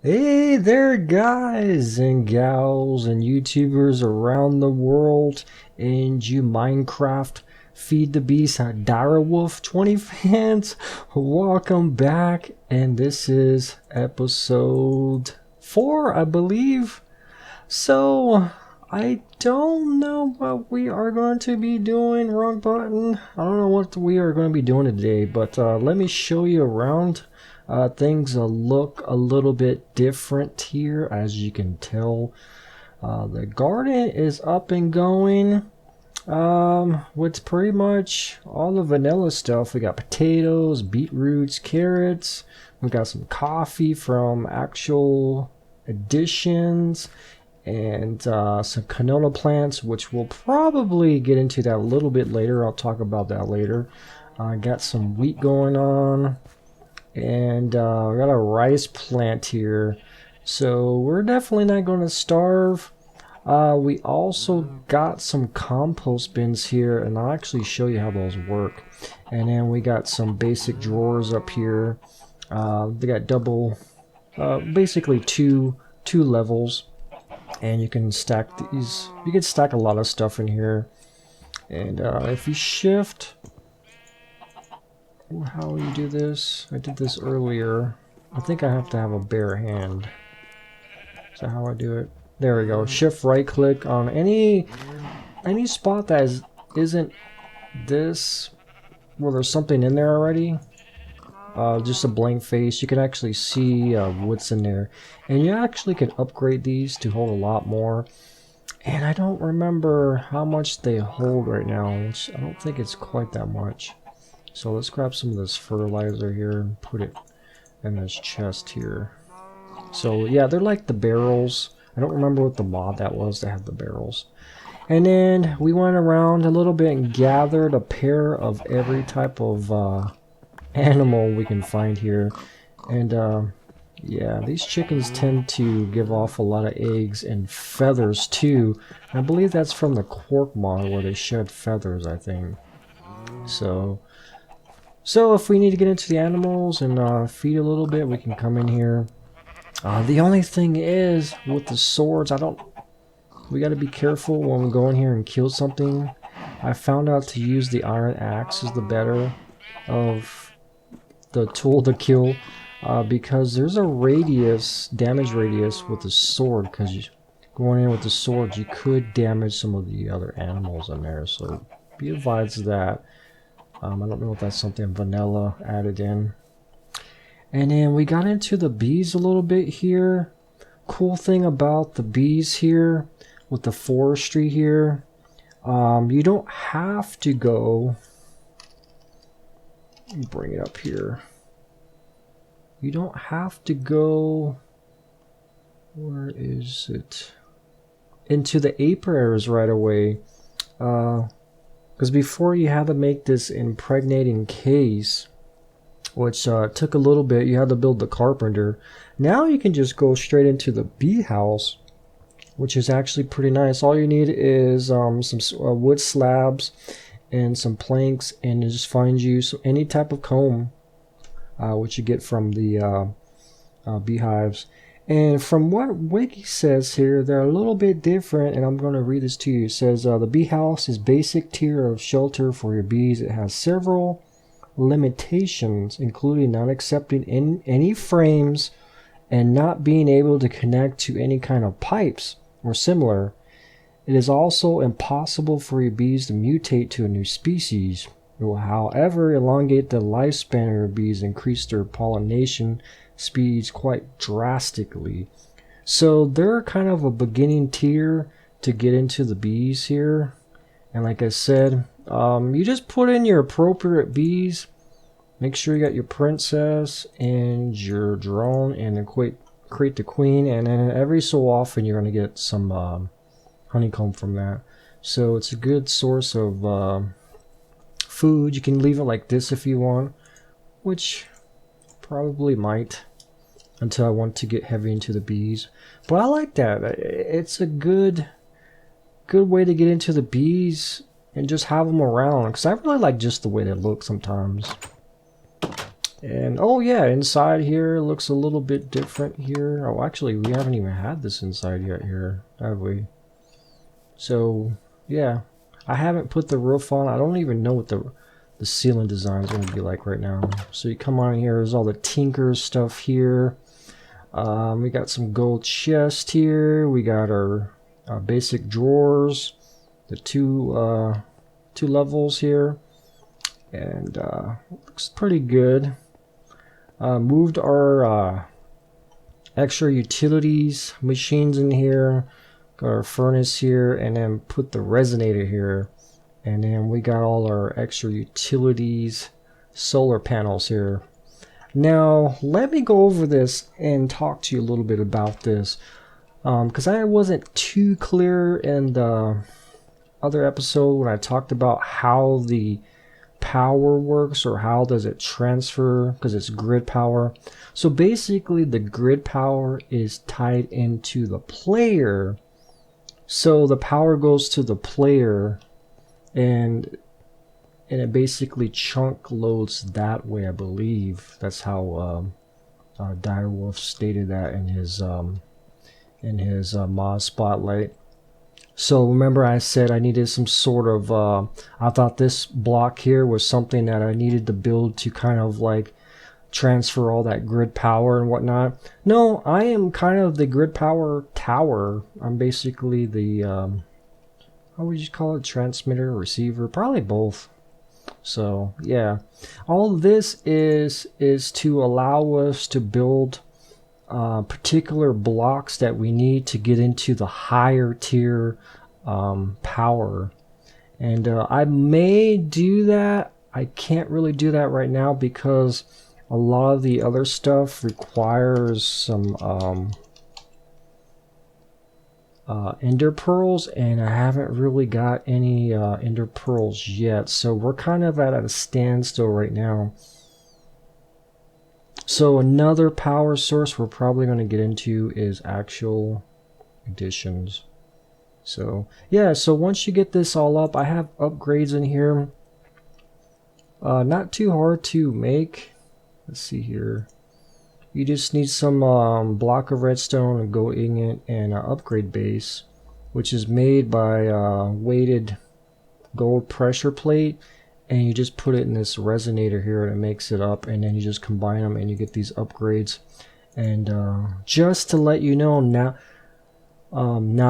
Hey there, guys and gals and YouTubers around the world, and you Minecraft Feed the Beast Direwolf20 fans. Welcome back, and this is episode 4, I believe. So, I don't know what we are going to be doing. Wrong button. I don't know what we are going to be doing today, but let me show you around. Things look a little bit different here, as you can tell. The garden is up and going with pretty much all the vanilla stuff. We got potatoes, beetroots, carrots. We got some coffee from actual additions, and some canola plants, which we'll probably get into that a little bit later. I'll talk about that later. Got some wheat going on. And we got a rice plant here, so we're definitely not going to starve. We also got some compost bins here, and I'll actually show you how those work. And then we got some basic drawers up here. They got double, basically two levels, and you can stack these. You can stack a lot of stuff in here. And if you shift, how do you do this? I did this earlier. I think I have to have a bare hand. Is that how I do it? There we go. Shift right click on any spot that isn't this, where there's something in there already. Just a blank face. You can actually see what's in there, and you actually can upgrade these to hold a lot more. And I don't remember how much they hold right now, which I don't think it's quite that much. So let's grab some of this fertilizer here and put it in this chest here. So yeah, they're like the barrels. I don't remember what the mod that was that had the barrels. And then we went around a little bit and gathered a pair of every type of animal we can find here. And yeah, these chickens tend to give off a lot of eggs and feathers too. I believe that's from the Quark mod where they shed feathers, I think. So if we need to get into the animals and feed a little bit, we can come in here. The only thing is, with the swords, we got to be careful when we go in here and kill something. I found out to use the iron axe is the better of the tool to kill, because there's a damage radius with the sword, because going in with the sword, you could damage some of the other animals in there, so be advised of that. I don't know if that's something vanilla added in. And then we got into the bees a little bit here. Cool thing about the bees here with the forestry here, you don't have to go. Let me bring it up here. You don't have to go. Where is it? Into the apiaries right away. Because before you had to make this impregnating case, which took a little bit. You had to build the carpenter. Now you can just go straight into the bee house, which is actually pretty nice. All you need is some wood slabs and some planks, and it just finds you any type of comb, which you get from the beehives. And from what Wiki says here, they're a little bit different, and I'm going to read this to you. It says, the bee house is basic tier of shelter for your bees. It has several limitations, including not accepting any frames and not being able to connect to any kind of pipes or similar. It is also impossible for your bees to mutate to a new species. It will, however, elongate the lifespan of your bees, increase their pollination speeds quite drastically. So they're kind of a beginning tier to get into the bees here. And like I said, you just put in your appropriate bees. Make sure you got your princess and your drone, and then create the queen. And then every so often you're going to get some honeycomb from that. So it's a good source of food. You can leave it like this if you want, which probably might, until I want to get heavy into the bees. But I like that. It's a good way to get into the bees and just have them around, because I really like just the way they look sometimes. And oh yeah, inside here looks a little bit different here. Oh, actually, we haven't even had this inside yet here, have we? So yeah, I haven't put the roof on. I don't even know what the ceiling design is going to be like right now. So you come on here, there's all the Tinker stuff here. We got some gold chest here. We got our basic drawers, the two levels here, and looks pretty good. Moved our extra utilities machines in here. Got our furnace here, and then put the resonator here. And then we got all our extra utilities, solar panels here. Now, let me go over this and talk to you a little bit about this. Because I wasn't too clear in the other episode when I talked about how the power works, or how does it transfer, because it's grid power. So basically the grid power is tied into the player. So the power goes to the player, and it basically chunk loads that way, I believe. That's how Direwolf stated that in his mod spotlight. So remember I said I needed some sort of I thought this block here was something that I needed to build to kind of like transfer all that grid power and whatnot. No, I am kind of the grid power tower. I'm basically the how would you call it, transmitter, receiver, probably both. So yeah, all this is to allow us to build particular blocks that we need to get into the higher tier power. And I may do that. I can't really do that right now because a lot of the other stuff requires some ender pearls, and I haven't really got any ender pearls yet, so we're kind of at a standstill right now. So another power source we're probably going to get into is actual additions. So yeah, so once you get this all up, I have upgrades in here. Not too hard to make. Let's see here. You just need some block of redstone, a gold ingot, and an upgrade base, which is made by weighted gold pressure plate, and you just put it in this resonator here and it makes it up, and then you just combine them and you get these upgrades. And just to let you know, now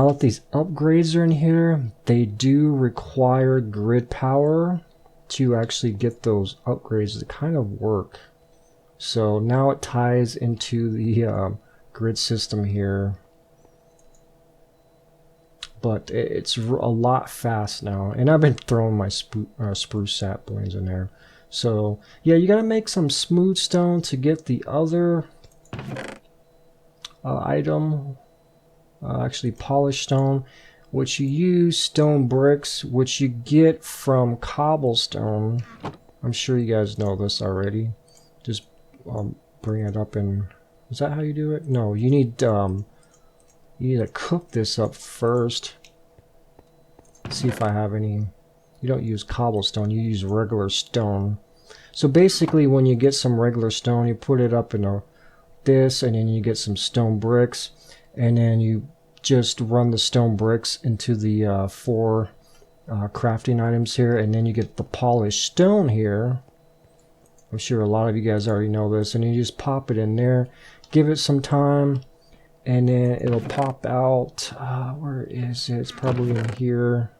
that these upgrades are in here, they do require grid power to actually get those upgrades to kind of work. So now it ties into the grid system here, but it's a lot fast now. And I've been throwing my spruce saplings in there. So yeah, you gotta make some smooth stone to get the other item, actually polished stone, which you use stone bricks, which you get from cobblestone. I'm sure you guys know this already. Just bring it up, and is that how you do it? No, you need to cook this up first. See if I have any. You don't use cobblestone, you use regular stone. So basically when you get some regular stone, you put it up in this, and then you get some stone bricks, and then you just run the stone bricks into the 4 crafting items here, and then you get the polished stone here. I'm sure a lot of you guys already know this, and you just pop it in there, give it some time, and then it'll pop out. Where is it? It's probably in here.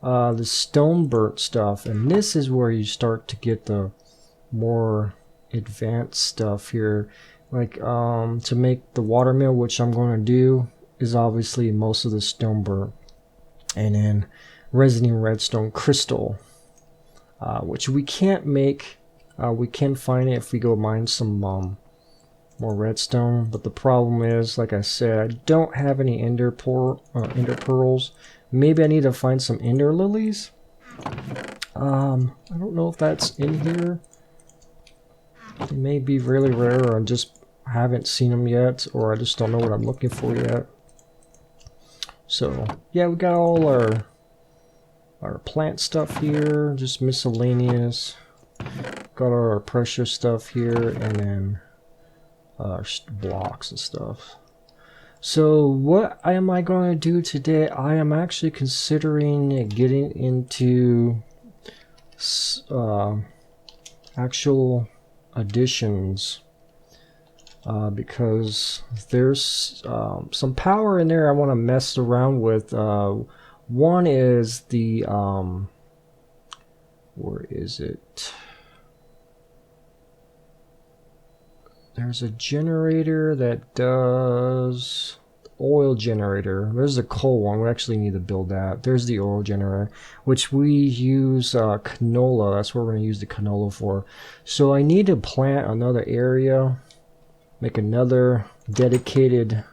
The stone burnt stuff, and this is where you start to get the more advanced stuff here. Like to make the watermill, which I'm going to do, is obviously most of the stone burnt, and then resonant redstone crystal, which we can't make. We can find it if we go mine some more redstone, but the problem is, like I said, I don't have any ender pearls. Maybe I need to find some ender lilies. I don't know if that's in here. They may be really rare, or I just haven't seen them yet, or I just don't know what I'm looking for yet. So yeah, we got all our plant stuff here, just miscellaneous. got our pressure stuff here, and then blocks and stuff. So what am I going to do today? I am actually considering getting into actual additions because there's some power in there I want to mess around with. One is the where is it? There's a generator that does oil generator. There's a coal one. We actually need to build that. There's the oil generator, which we use canola. That's what we're going to use the canola for. So I need to plant another area, make another dedicated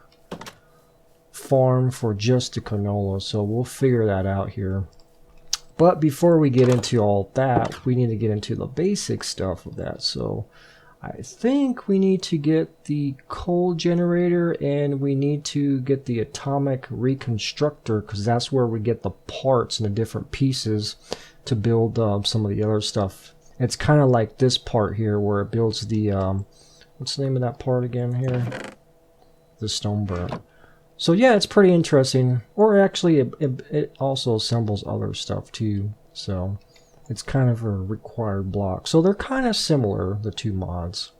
farm for just the canola. So we'll figure that out here. But before we get into all that, we need to get into the basic stuff of that. So I think we need to get the coal generator, and we need to get the atomic reconstructor, because that's where we get the parts and the different pieces to build some of the other stuff. It's kind of like this part here where it builds the what's the name of that part again here? The stone burn. So yeah, it's pretty interesting. Or actually it also assembles other stuff too. So it's kind of a required block. So they're kind of similar, the two mods.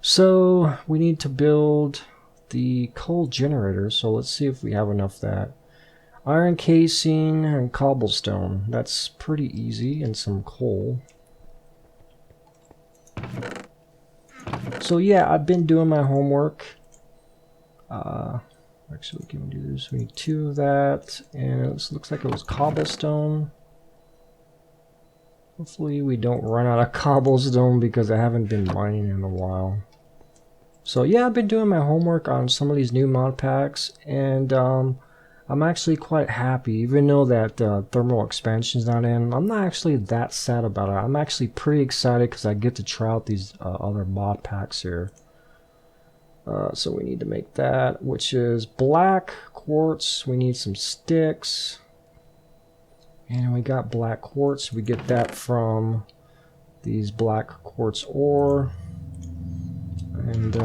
So we need to build the coal generator. So let's see if we have enough of that. Iron casing and cobblestone. That's pretty easy. And some coal. So yeah, I've been doing my homework. Actually, we can do this. We need 2 of that. And it looks like it was cobblestone. Hopefully we don't run out of cobblestone because I haven't been mining in a while. So yeah, I've been doing my homework on some of these new mod packs, and I'm actually quite happy. Even though that thermal expansion's not in, I'm not actually that sad about it. I'm actually pretty excited because I get to try out these other mod packs here. So we need to make that, which is black quartz. We need some sticks. And we got black quartz. We get that from these black quartz ore. And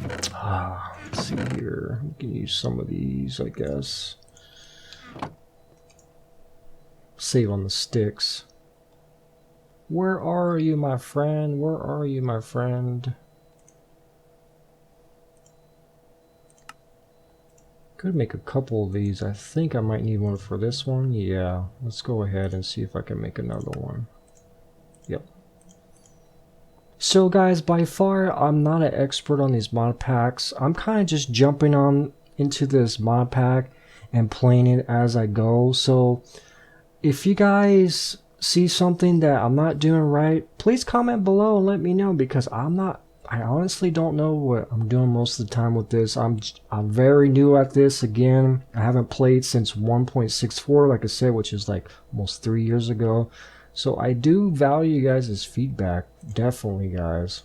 let's see here. We can use some of these, I guess. Save on the sticks. Where are you, my friend? Where are you, my friend? Could make a couple of these. I think I might need one for this one. Yeah, let's go ahead and see if I can make another one. Yep. So guys, by far, I'm not an expert on these mod packs. I'm kind of just jumping on into this mod pack and playing it as I go. So if you guys see something that I'm not doing right, please comment below and let me know, because I honestly don't know what I'm doing most of the time with this. I'm very new at this. Again, I haven't played since 1.64, like I said, which is like almost 3 years ago. So I do value you guys' feedback, definitely, guys.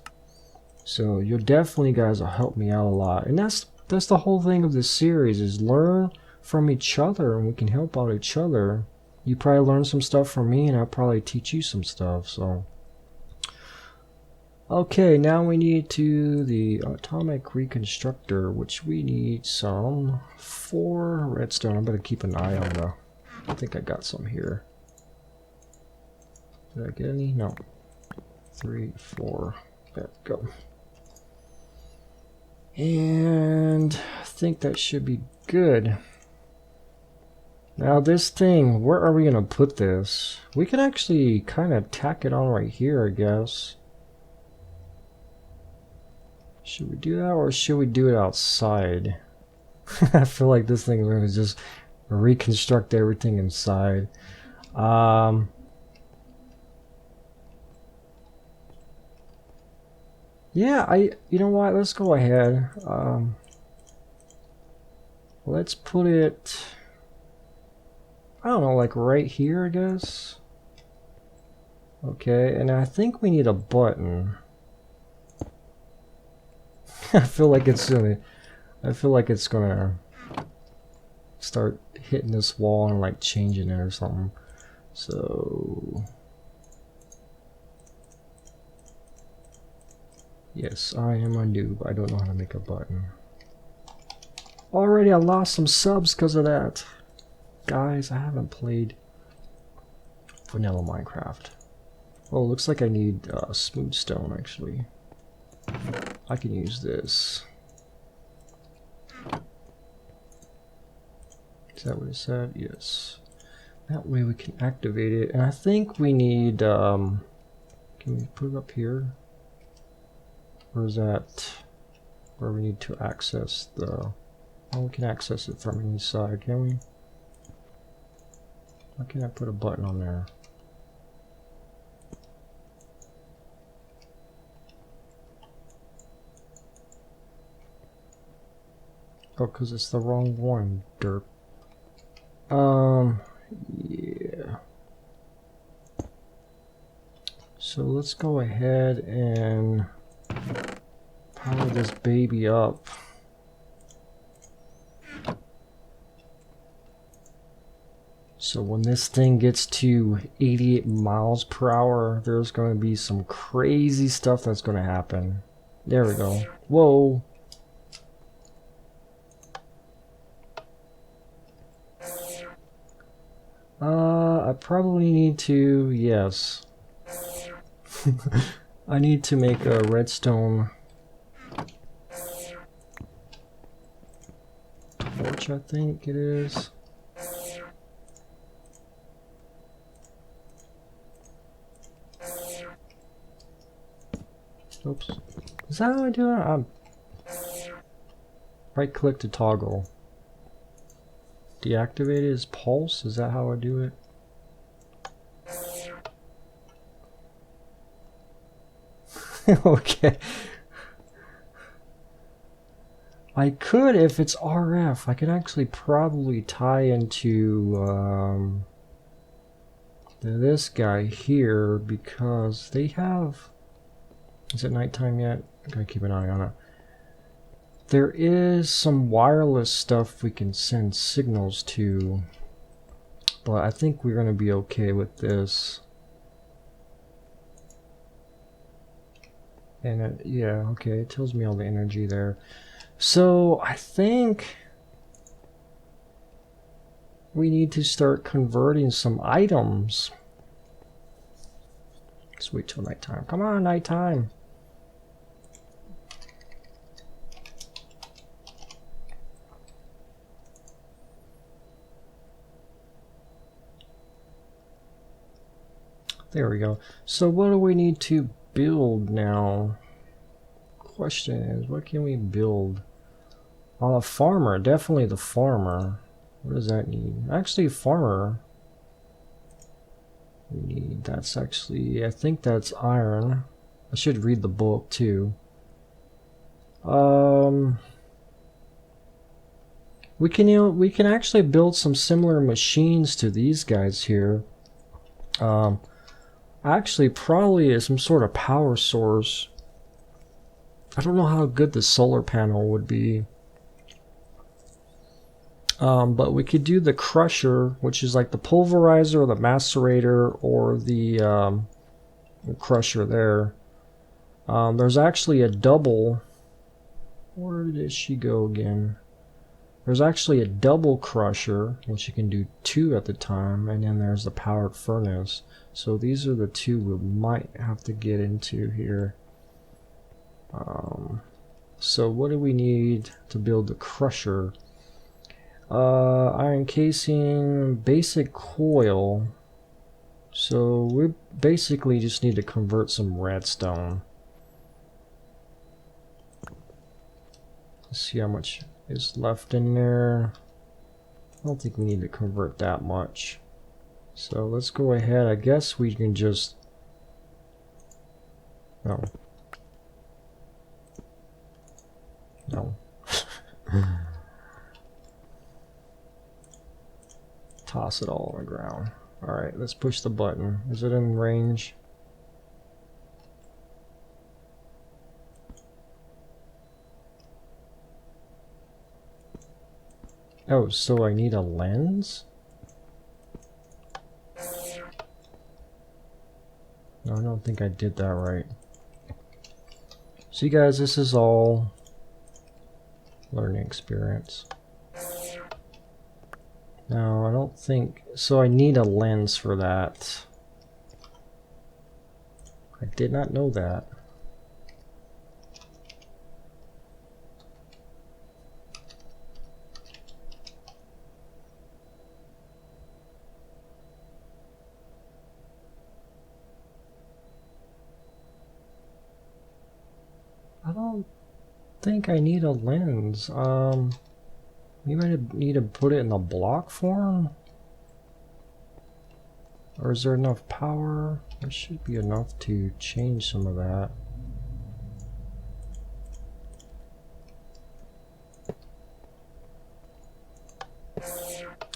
So you definitely guys will help me out a lot, and that's the whole thing of this series, is learn from each other, and we can help out each other. You probably learn some stuff from me, and I'll probably teach you some stuff. So. Okay, now we need to the atomic reconstructor, which we need some 4 redstone. I'm gonna keep an eye on the. I think I got some here. Did I get any? No. 3, 4. There we go. And I think that should be good. Now this thing, where are we gonna put this? We can actually kind of tack it on right here, I guess. Should we do that, or should we do it outside? I feel like this thing is just reconstruct everything inside. Yeah, you know what? Let's go ahead. Let's put it, I don't know, like right here, I guess. Okay, and I think we need a button. I feel like it's gonna start hitting this wall and like changing it or something. So Yes, I am a noob. I don't know how to make a button. Already I lost some subs because of that. Guys, I haven't played vanilla Minecraft. Oh, looks like I need smooth stone actually. I can use this. Is that what it said? Yes. That way we can activate it. And I think we need, can we put it up here? Or is that where we need to access the, oh, we can access it from inside, can we? Why can't I put a button on there? Oh, because it's the wrong one, derp. Yeah. So let's go ahead and power this baby up. So when this thing gets to 88 miles per hour, there's going to be some crazy stuff that's going to happen. There we go. Whoa. I probably need to, yes. I need to make a redstone torch, I think it is. Oops. Is that how I do it? Right click to toggle. Deactivate it as pulse? Is that how I do it? Okay. I could, if it's RF, I could actually probably tie into this guy here because they have... Is it nighttime yet? I gotta keep an eye on it. There is some wireless stuff we can send signals to, but I think we're gonna be okay with this. And yeah, okay, it tells me all the energy there. So I think we need to start converting some items. Let's wait till nighttime. Come on, nighttime. There we go. So what do we need to build now? Question is, what can we build? A farmer, definitely the farmer. What does that need? Actually, farmer. We need, that's actually, I think that's iron. I should read the book too. We can actually build some similar machines to these guys here. Actually, probably is some sort of power source. I don't know how good the solar panel would be. But we could do the crusher, which is like the pulverizer or the macerator or the crusher there. There's actually a double. Where did she go again? There's actually a double crusher, which you can do 2 at the time, and then there's the powered furnace. So these are the 2 we might have to get into here. So what do we need to build the crusher? Iron casing, basic coil. So we basically just need to convert some redstone. Let's see how much is left in there. I don't think we need to convert that much. So let's go ahead. I guess we can just... No. No. Toss it all on the ground. Alright, let's push the button. Is it in range? Oh, so I need a lens? No, I don't think I did that right. See guys, this is all learning experience. No, I don't think so. I need a lens for that. I did not know that. I don't think I need a lens. You might need to put it in the block form? Or is there enough power? There should be enough to change some of that.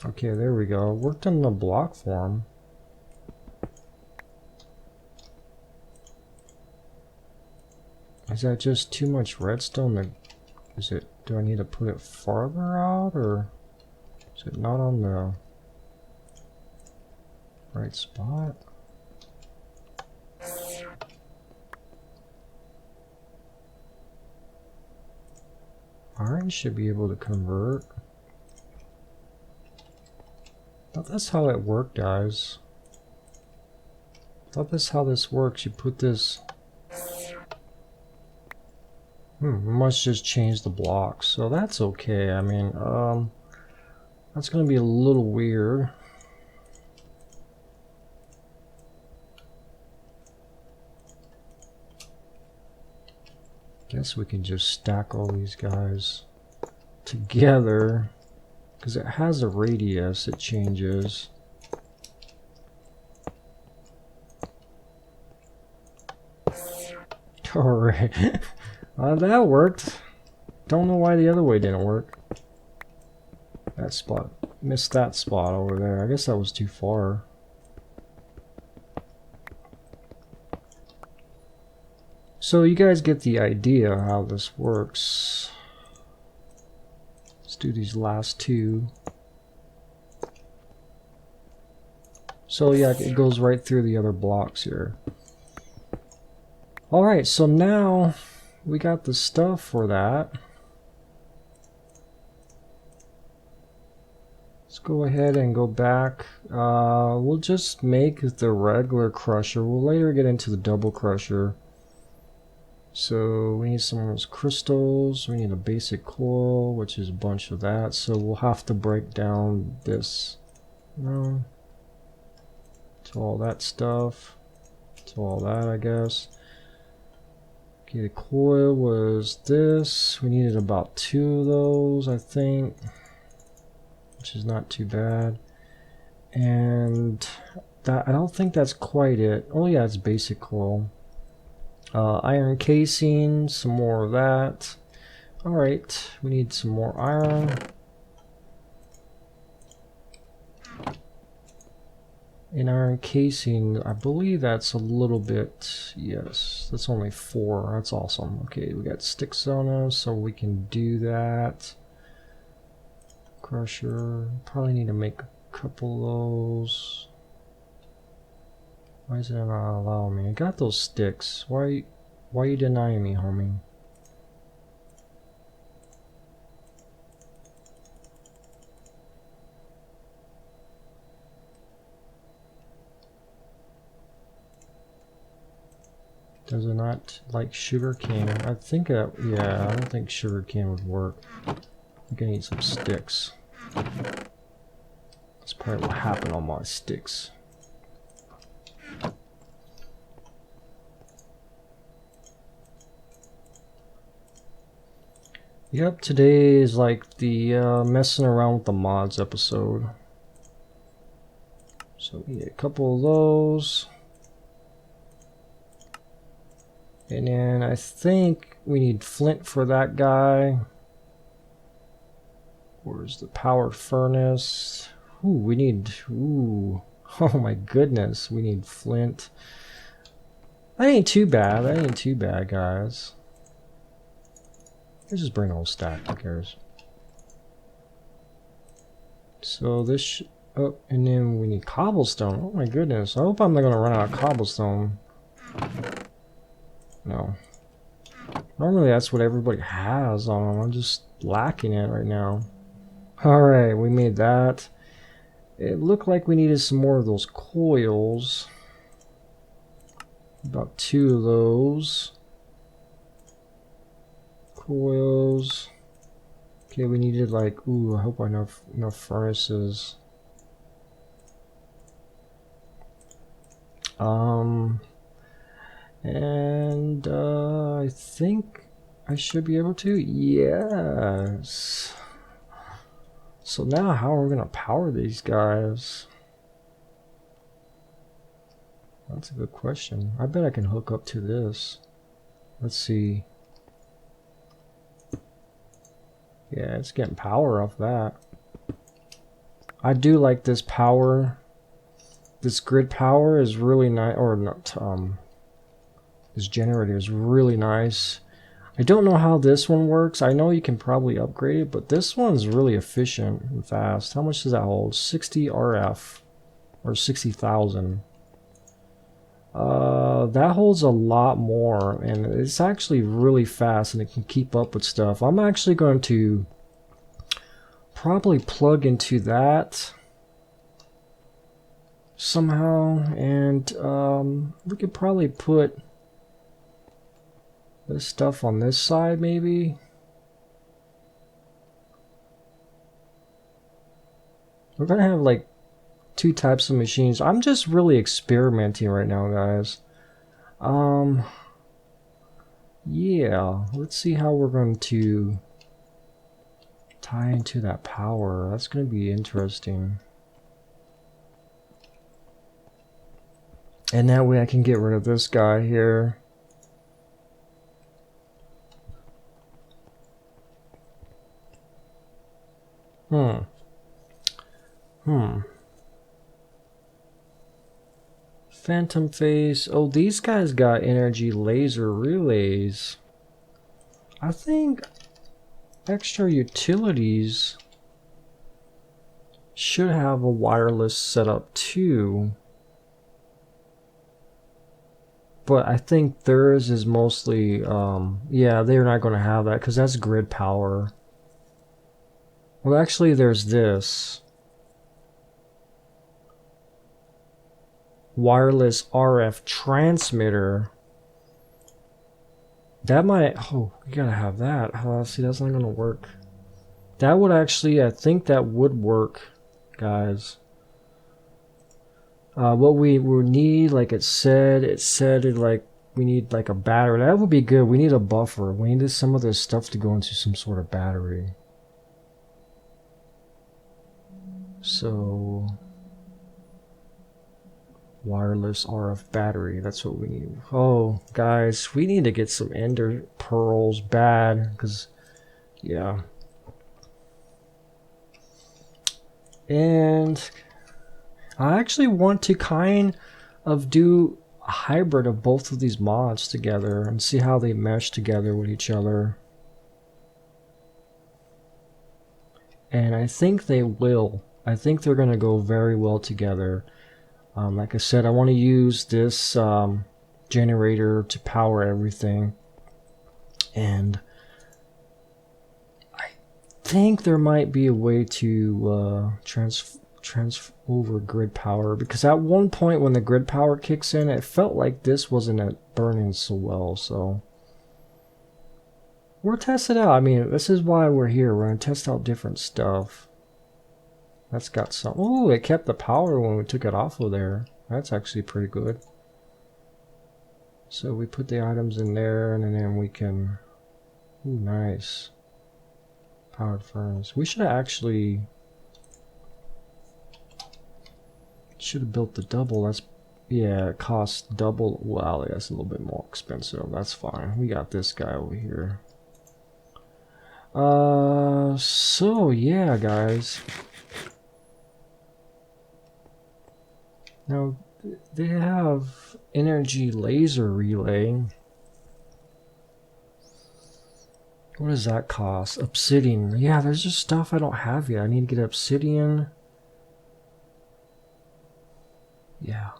Okay, there we go. It worked in the block form. Is that just too much redstone? Is it? Do I need to put it farther out, or is it not on the right spot? Iron should be able to convert. Thought that's how it worked, guys. Thought that's how this works. You put this. We must just change the blocks, so that's okay. I mean, that's gonna be a little weird. Guess we can just stack all these guys together, because it has a radius it changes. Alright. That worked. Don't know why the other way didn't work. That spot. Missed that spot over there. I guess that was too far. So you guys get the idea how this works. Let's do these last two. So yeah, it goes right through the other blocks here. Alright, so now we got the stuff for that. Let's go ahead and go back. We'll just make the regular crusher. We'll later get into the double crusher. So we need some of those crystals. We need a basic coil, which is a bunch of that. So we'll have to break down this, to all that stuff, to all that, I guess. Okay, the coil was this. We needed about 2 of those, I think, which is not too bad. And that, I don't think that's quite it. Oh yeah, it's basic coil. Iron casing, some more of that. Alright, we need some more iron. In iron casing, I believe that's a little bit, yes, that's only 4, that's awesome. Okay, we got sticks on us, so we can do that. Crusher, probably need to make a couple of those. Why is it not allowing me? I got those sticks. Why are you denying me, homie? Does it not like sugar cane? I think, yeah, I don't think sugar cane would work. I'm gonna need some sticks. That's probably what happened on my sticks. Yep, today is like the messing around with the mods episode. So we need a couple of those. And then I think we need flint for that guy. Where's the power furnace? Ooh, we need, ooh, oh my goodness, we need flint. That ain't too bad, that ain't too bad, guys. Let's just bring a whole stack, who cares? So this, oh, and then we need cobblestone. Oh my goodness, I hope I'm not gonna run out of cobblestone. No. Normally that's what everybody has on them. I'm just lacking it right now. Alright, we made that. It looked like we needed some more of those coils. About 2 of those. Coils. Okay, we needed like, ooh, I hope I know enough furnaces. And I think I should be able to. Yes. So now how are we gonna power these guys? That's a good question. I bet I can hook up to this. Let's see. Yeah, it's getting power off that. I do like this power. This grid power is really nice, or not, this generator is really nice. I don't know how this one works. I know you can probably upgrade it, but this one's really efficient and fast. How much does that hold? 60 RF, or 60,000. That holds a lot more, and it's actually really fast, and it can keep up with stuff. I'm actually going to probably plug into that somehow, and we could probably put this stuff on this side, maybe. We're gonna have like 2 types of machines. I'm just really experimenting right now, guys. Yeah, let's see how we're going to tie into that power. That's going to be interesting. And that way I can get rid of this guy here. Phantom face. Oh, these guys got energy laser relays. I think extra utilities should have a wireless setup too. But I think theirs is mostly, yeah, they're not going to have that because that's grid power. Well, actually, there's this. Wireless RF transmitter. That might, oh, you gotta have that. See, that's not gonna work. That would actually, I think that would work, guys. What we would need, like it said like we need like a battery. That would be good. We need a buffer. We need some of this stuff to go into some sort of battery. So wireless RF battery, that's what we need. Oh, guys, we need to get some ender pearls bad, because, yeah. And I actually want to kind of do a hybrid of both of these mods together and see how they mesh together with each other. And I think they will. I think they're going to go very well together. Like I said, I want to use this generator to power everything, and I think there might be a way to transfer over grid power, because at one point when the grid power kicks in, it felt like this wasn't burning so well. So we'll test it out. I mean, this is why we're here. We're going to test out different stuff. That's got some. Oh, it kept the power when we took it off of there. That's actually pretty good. So we put the items in there, and then we can. Ooh, nice. Powered furnace. We should have actually. Should have built the double. That's. Yeah, it costs double. Wow, that's a little bit more expensive. That's fine. We got this guy over here. So yeah, guys. Now, they have energy laser relay. What does that cost? Obsidian. Yeah, there's just stuff I don't have yet. I need to get obsidian. Yeah.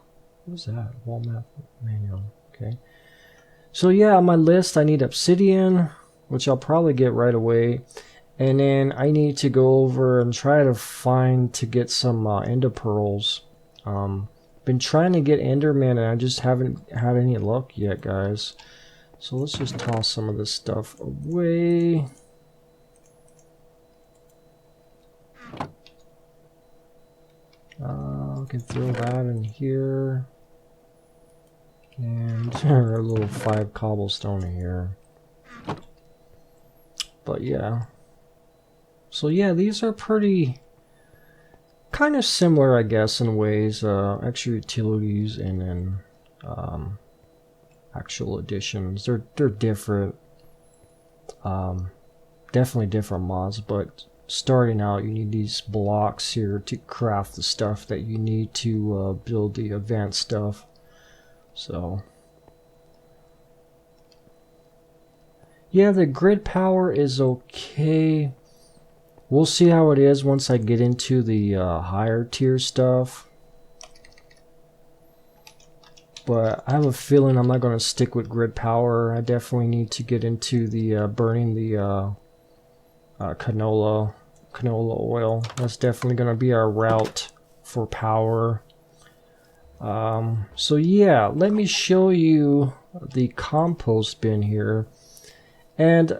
What is that? Wall map manual. Okay. So yeah, on my list I need obsidian, which I'll probably get right away. And then I need to go over and try to find to get some ender pearls. Been trying to get enderman and I just haven't had any luck yet, guys. So let's just toss some of this stuff away. We can throw that in here. And a little 5 cobblestone here. But yeah. So yeah, these are pretty kind of similar, I guess, in ways. Extra utilities and then actual additions. They're different. Definitely different mods, but starting out you need these blocks here to craft the stuff that you need to build the advanced stuff. So yeah, the grid power is okay. We'll see how it is once I get into the higher tier stuff. But I have a feeling I'm not going to stick with grid power. I definitely need to get into the burning the canola oil. That's definitely going to be our route for power. So yeah, let me show you the compost bin here. And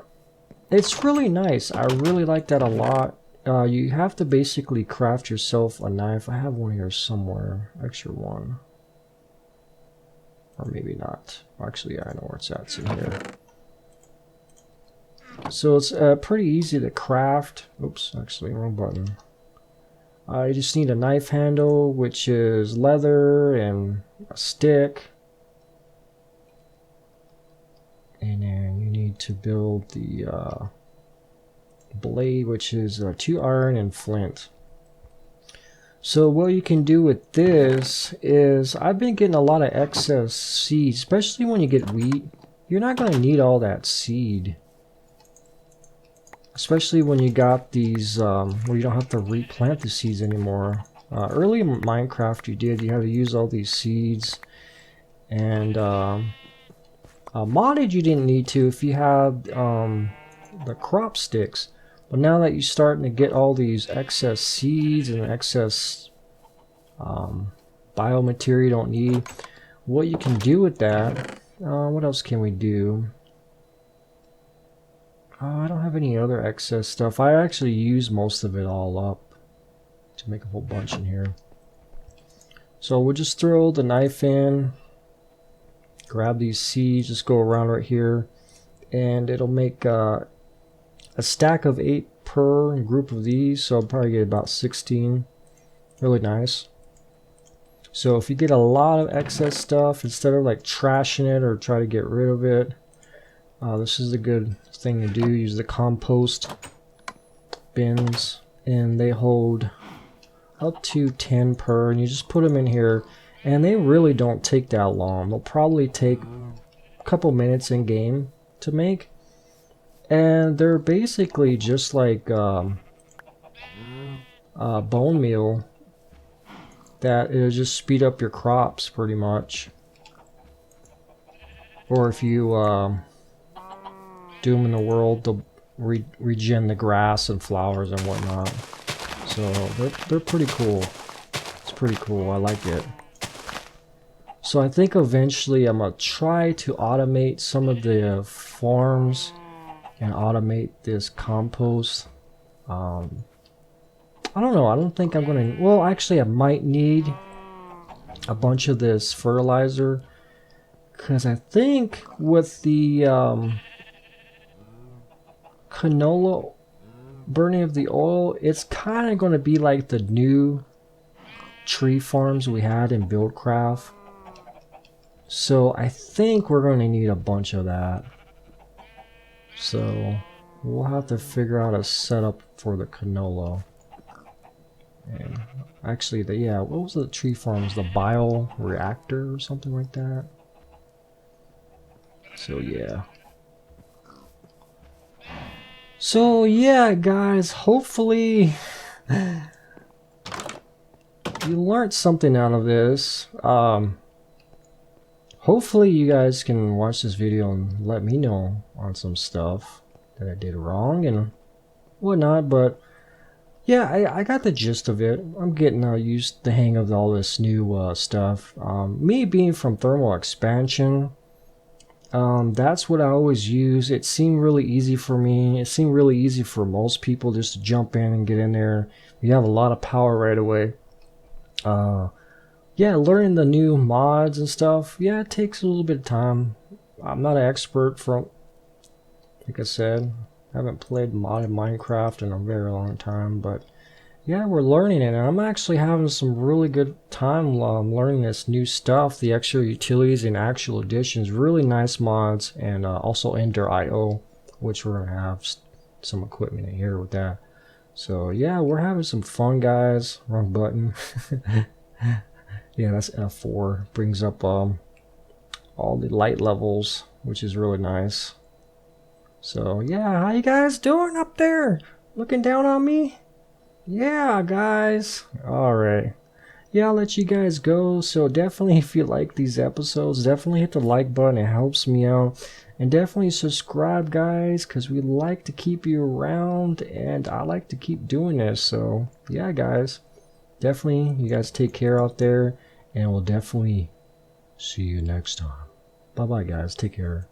it's really nice. I really like that a lot. You have to basically craft yourself a knife. I have one here somewhere. Extra one. Or maybe not. Actually, yeah, I know where it's at. It's in here. So it's pretty easy to craft. Oops, actually, wrong button. You just need a knife handle, which is leather and a stick. And then you need to build the blade, which is 2 iron and flint. So what you can do with this is, I've been getting a lot of excess seeds, especially when you get wheat. You're not going to need all that seed. Especially when you got these, where you don't have to replant the seeds anymore. Early in Minecraft you had to use all these seeds. And modded you didn't need to if you had the crop sticks. But now that you're starting to get all these excess seeds and excess biomaterial you don't need, what you can do with that, what else can we do? I don't have any other excess stuff. I actually use most of it all up to make a whole bunch in here. So we'll just throw the knife in, grab these seeds, just go around right here, and it'll make a stack of 8 per group of these, so I'll probably get about 16. Really nice. So if you get a lot of excess stuff, instead of like trashing it or try to get rid of it, this is a good thing to do. Use the compost bins, and they hold up to 10 per, and you just put them in here, and they really don't take that long. They'll probably take a couple minutes in game to make, and they're basically just like bone meal that it'll just speed up your crops pretty much. Or if you do them in the world, they'll regen the grass and flowers and whatnot. So they're pretty cool. It's pretty cool. I like it. So I think eventually I'm gonna try to automate some of the farms and automate this compost. I don't know. I don't think I'm gonna. Well, actually, I might need a bunch of this fertilizer, because I think with the canola burning of the oil, it's kind of going to be like the new tree farms we had in Buildcraft. So I think we're going to need a bunch of that. So we'll have to figure out a setup for the canola. And actually, what was the tree farms? The bioreactor or something like that. So yeah. So yeah, guys, hopefully you learned something out of this. hopefully you guys can watch this video and let me know on some stuff that I did wrong and whatnot. But yeah, I got the gist of it. I'm getting used the hang of all this new stuff. Me being from thermal expansion, that's what I always use. It seemed really easy for me. It seemed really easy for most people just to jump in and get in there. You have a lot of power right away. Yeah, learning the new mods and stuff, yeah, it takes a little bit of time. I'm not an expert from, like I said, I haven't played modded Minecraft in a very long time, but yeah, we're learning it, and I'm actually having some really good time learning this new stuff, the extra utilities and actual additions, really nice mods, and also Ender IO, which we're going to have some equipment in here with that. So yeah, we're having some fun, guys. Wrong button. Yeah, that's F4. Brings up all the light levels, which is really nice. So yeah, how you guys doing up there? Looking down on me? Yeah, guys. Alright. Yeah, I'll let you guys go. So definitely, if you like these episodes, definitely hit the like button. It helps me out. And definitely subscribe, guys, because we like to keep you around, and I like to keep doing this. So yeah, guys, definitely, you guys take care out there, and we'll definitely see you next time. Bye bye, guys. Take care.